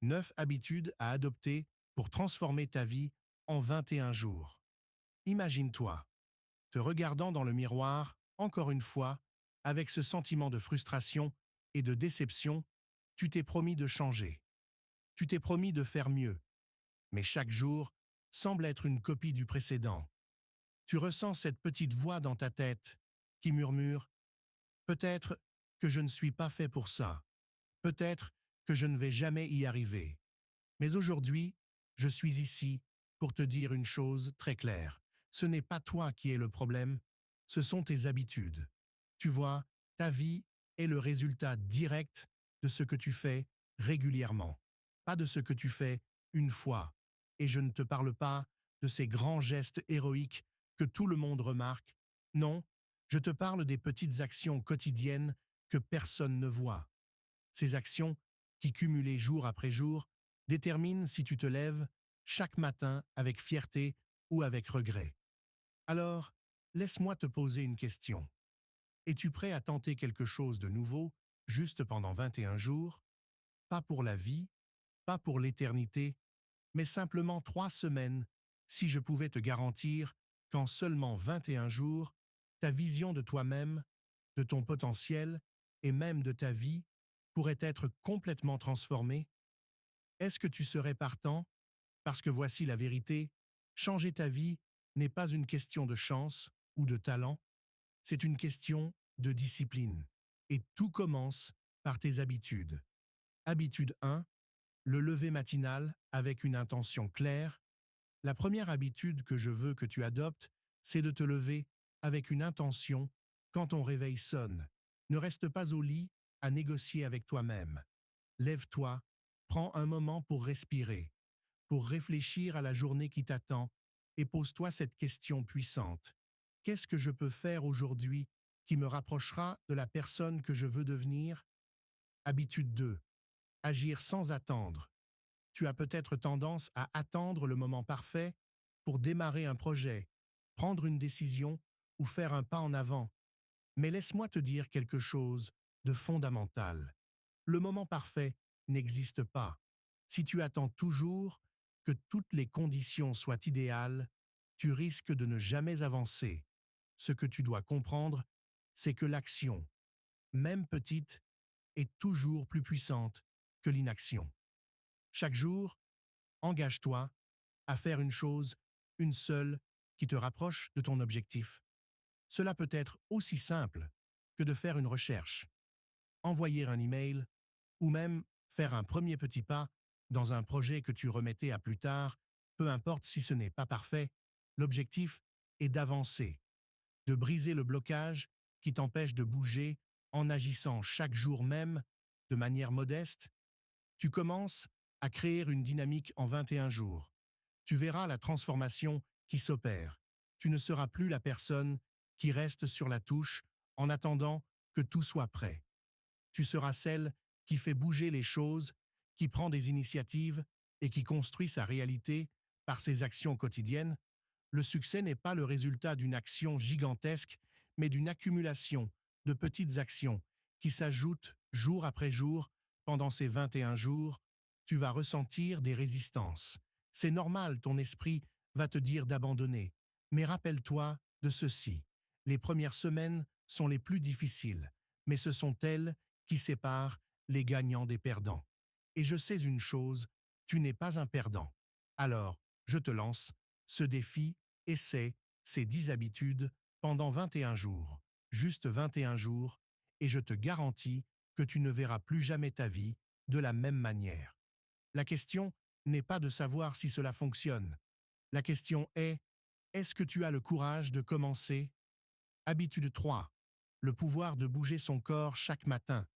9 habitudes à adopter pour transformer ta vie en 21 jours. Imagine-toi, te regardant dans le miroir, encore une fois, avec ce sentiment de frustration et de déception, tu t'es promis de changer. Tu t'es promis de faire mieux. Mais chaque jour semble être une copie du précédent. Tu ressens cette petite voix dans ta tête qui murmure « Peut-être que je ne suis pas fait pour ça. Peut-être que je ne vais jamais y arriver. » Mais aujourd'hui, je suis ici pour te dire une chose très claire. Ce n'est pas toi qui es le problème, ce sont tes habitudes. Tu vois, ta vie est le résultat direct de ce que tu fais régulièrement, pas de ce que tu fais une fois. Et je ne te parle pas de ces grands gestes héroïques que tout le monde remarque. Non, je te parle des petites actions quotidiennes que personne ne voit. Ces actions qui, cumulées jour après jour, déterminent si tu te lèves chaque matin avec fierté ou avec regret. Alors, laisse-moi te poser une question. Es-tu prêt à tenter quelque chose de nouveau, juste pendant 21 jours? Pas pour la vie, pas pour l'éternité, mais simplement 3 semaines, si je pouvais te garantir qu'en seulement 21 jours, ta vision de toi-même, de ton potentiel et même de ta vie pourrait être complètement transformée? Est-ce que tu serais partant? Parce que voici la vérité, changer ta vie n'est pas une question de chance ou de talent, c'est une question de discipline. Et tout commence par tes habitudes. Habitude 1, le lever matinal avec une intention claire. La première habitude que je veux que tu adoptes, c'est de te lever avec une intention quand ton réveil sonne. Ne reste pas au lit à négocier avec toi-même. Lève-toi, prends un moment pour respirer, pour réfléchir à la journée qui t'attend et pose-toi cette question puissante. Qu'est-ce que je peux faire aujourd'hui qui me rapprochera de la personne que je veux devenir? Habitude 2. Agir sans attendre. Tu as peut-être tendance à attendre le moment parfait pour démarrer un projet, prendre une décision ou faire un pas en avant. Mais laisse-moi te dire quelque chose de fondamental. Le moment parfait n'existe pas. Si tu attends toujours que toutes les conditions soient idéales, tu risques de ne jamais avancer. Ce que tu dois comprendre, c'est que l'action, même petite, est toujours plus puissante que l'inaction. Chaque jour, engage-toi à faire une chose, une seule, qui te rapproche de ton objectif. Cela peut être aussi simple que de faire une recherche, envoyer un email ou même faire un premier petit pas dans un projet que tu remettais à plus tard, peu importe si ce n'est pas parfait, l'objectif est d'avancer, de briser le blocage qui t'empêche de bouger en agissant chaque jour même de manière modeste. Tu commences à créer une dynamique en 21 jours. Tu verras la transformation qui s'opère. Tu ne seras plus la personne qui reste sur la touche en attendant que tout soit prêt. Tu seras celle qui fait bouger les choses, qui prend des initiatives et qui construit sa réalité par ses actions quotidiennes. Le succès n'est pas le résultat d'une action gigantesque, mais d'une accumulation de petites actions qui s'ajoutent jour après jour. Pendant ces 21 jours, tu vas ressentir des résistances. C'est normal, ton esprit va te dire d'abandonner. Mais rappelle-toi de ceci. Les premières semaines sont les plus difficiles, mais ce sont elles qui séparent les gagnants des perdants. Et je sais une chose, tu n'es pas un perdant. Alors, je te lance ce défi, essaie ces 10 habitudes pendant 21 jours, juste 21 jours, et je te garantis que tu ne verras plus jamais ta vie de la même manière. La question n'est pas de savoir si cela fonctionne. La question est-ce que tu as le courage de commencer? Habitude 3. Le pouvoir de bouger son corps chaque matin.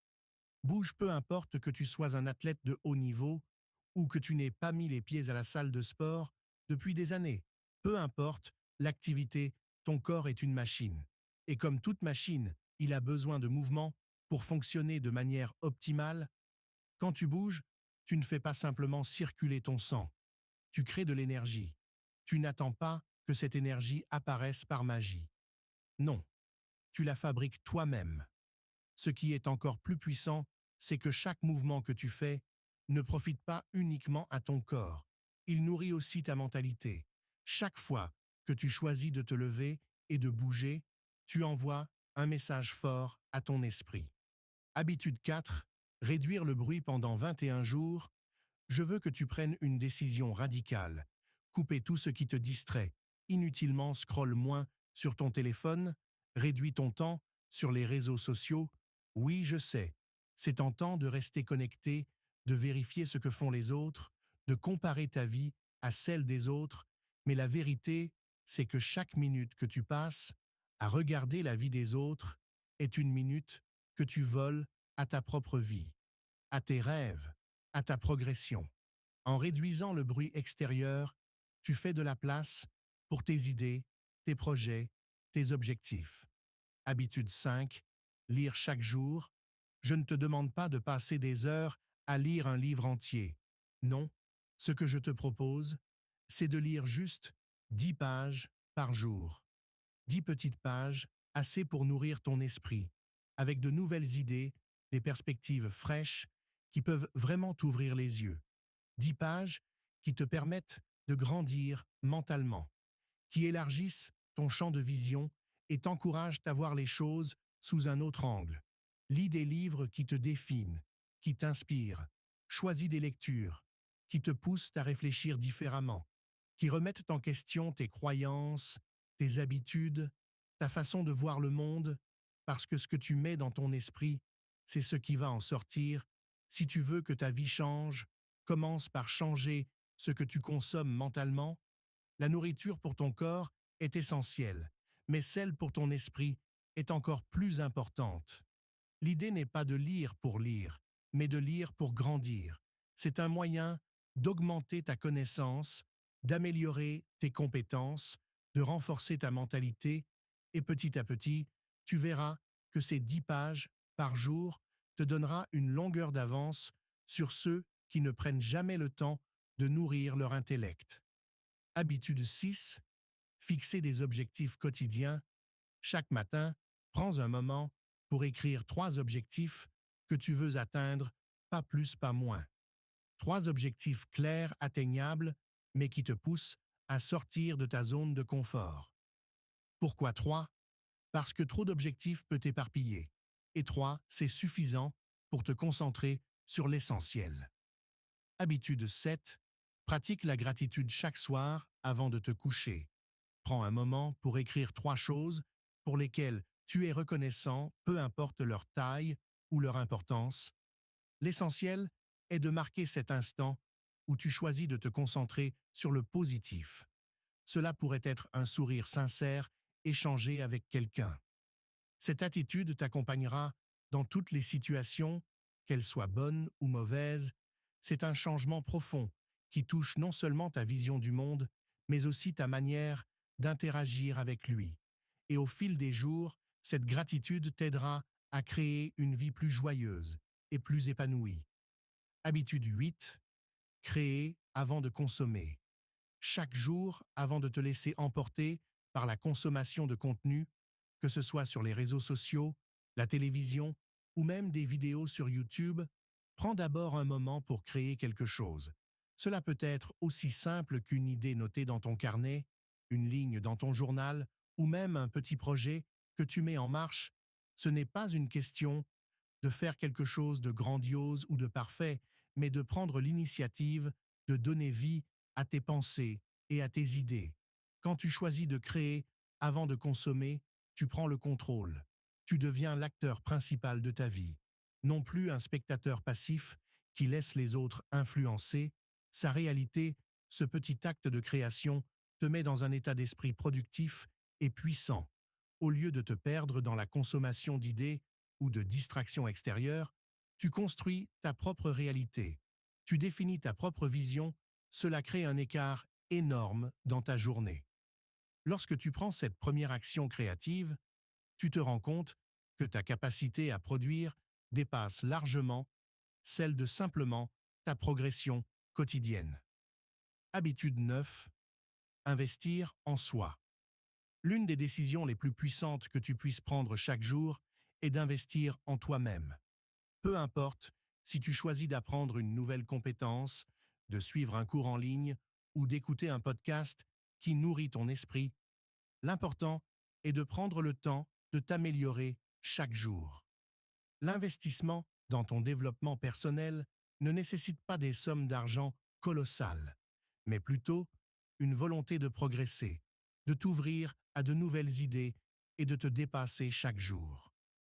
Bouge, peu importe que tu sois un athlète de haut niveau ou que tu n'aies pas mis les pieds à la salle de sport depuis des années. Peu importe l'activité, ton corps est une machine. Et comme toute machine, il a besoin de mouvement pour fonctionner de manière optimale. Quand tu bouges, tu ne fais pas simplement circuler ton sang. Tu crées de l'énergie. Tu n'attends pas que cette énergie apparaisse par magie. Non, tu la fabriques toi-même. Ce qui est encore plus puissant, c'est que chaque mouvement que tu fais ne profite pas uniquement à ton corps, il nourrit aussi ta mentalité. Chaque fois que tu choisis de te lever et de bouger, tu envoies un message fort à ton esprit. Habitude 4. Réduire le bruit pendant 21 jours. Je veux que tu prennes une décision radicale. Couper tout ce qui te distrait. Inutilement, scrolle moins sur ton téléphone. Réduis ton temps sur les réseaux sociaux. Oui, je sais. C'est tentant de rester connecté, de vérifier ce que font les autres, de comparer ta vie à celle des autres. Mais la vérité, c'est que chaque minute que tu passes à regarder la vie des autres est une minute que tu voles à ta propre vie, à tes rêves, à ta progression. En réduisant le bruit extérieur, tu fais de la place pour tes idées, tes projets, tes objectifs. Habitude 5. Lire chaque jour. Je ne te demande pas de passer des heures à lire un livre entier. Non, ce que je te propose, c'est de lire juste 10 pages par jour. 10 petites pages, assez pour nourrir ton esprit, avec de nouvelles idées, des perspectives fraîches qui peuvent vraiment t'ouvrir les yeux. 10 pages qui te permettent de grandir mentalement, qui élargissent ton champ de vision et t'encouragent à voir les choses sous un autre angle. Lis des livres qui te définissent, qui t'inspirent. Choisis des lectures qui te poussent à réfléchir différemment, qui remettent en question tes croyances, tes habitudes, ta façon de voir le monde, parce que ce que tu mets dans ton esprit, c'est ce qui va en sortir. Si tu veux que ta vie change, commence par changer ce que tu consommes mentalement. La nourriture pour ton corps est essentielle, mais celle pour ton esprit est encore plus importante. L'idée n'est pas de lire pour lire, mais de lire pour grandir. C'est un moyen d'augmenter ta connaissance, d'améliorer tes compétences, de renforcer ta mentalité, et petit à petit, tu verras que ces 10 pages par jour te donnera une longueur d'avance sur ceux qui ne prennent jamais le temps de nourrir leur intellect. Habitude 6. Fixer des objectifs quotidiens. Chaque matin, prends un moment pour écrire 3 objectifs que tu veux atteindre, pas plus, pas moins. 3 objectifs clairs, atteignables, mais qui te poussent à sortir de ta zone de confort. Pourquoi 3? Parce que trop d'objectifs peut t'éparpiller. Et 3, c'est suffisant pour te concentrer sur l'essentiel. Habitude 7. Pratique la gratitude chaque soir avant de te coucher. Prends un moment pour écrire 3 choses pour lesquelles tu es reconnaissant, peu importe leur taille ou leur importance. L'essentiel est de marquer cet instant où tu choisis de te concentrer sur le positif. Cela pourrait être un sourire sincère échangé avec quelqu'un. Cette attitude t'accompagnera dans toutes les situations, qu'elles soient bonnes ou mauvaises. C'est un changement profond qui touche non seulement ta vision du monde, mais aussi ta manière d'interagir avec lui. Et au fil des jours, cette gratitude t'aidera à créer une vie plus joyeuse et plus épanouie. Habitude 8. Créer avant de consommer. Chaque jour, avant de te laisser emporter par la consommation de contenu, que ce soit sur les réseaux sociaux, la télévision ou même des vidéos sur YouTube, prends d'abord un moment pour créer quelque chose. Cela peut être aussi simple qu'une idée notée dans ton carnet, une ligne dans ton journal ou même un petit projet que tu mets en marche. Ce n'est pas une question de faire quelque chose de grandiose ou de parfait, mais de prendre l'initiative de donner vie à tes pensées et à tes idées. Quand tu choisis de créer avant de consommer, tu prends le contrôle. Tu deviens l'acteur principal de ta vie, non plus un spectateur passif qui laisse les autres influencer. Sa réalité, ce petit acte de création, te met dans un état d'esprit productif et puissant. Au lieu de te perdre dans la consommation d'idées ou de distractions extérieures, tu construis ta propre réalité. Tu définis ta propre vision, cela crée un écart énorme dans ta journée. Lorsque tu prends cette première action créative, tu te rends compte que ta capacité à produire dépasse largement celle de simplement ta progression quotidienne. Habitude 9. Investir en soi. L'une des décisions les plus puissantes que tu puisses prendre chaque jour est d'investir en toi-même. Peu importe Si tu choisis d'apprendre une nouvelle compétence, de suivre un cours en ligne ou d'écouter un podcast qui nourrit ton esprit, l'important est de prendre le temps de t'améliorer chaque jour. L'investissement dans ton développement personnel ne nécessite pas des sommes d'argent colossales, mais plutôt une volonté de progresser, de t'ouvrir à de nouvelles idées et de te dépasser chaque jour.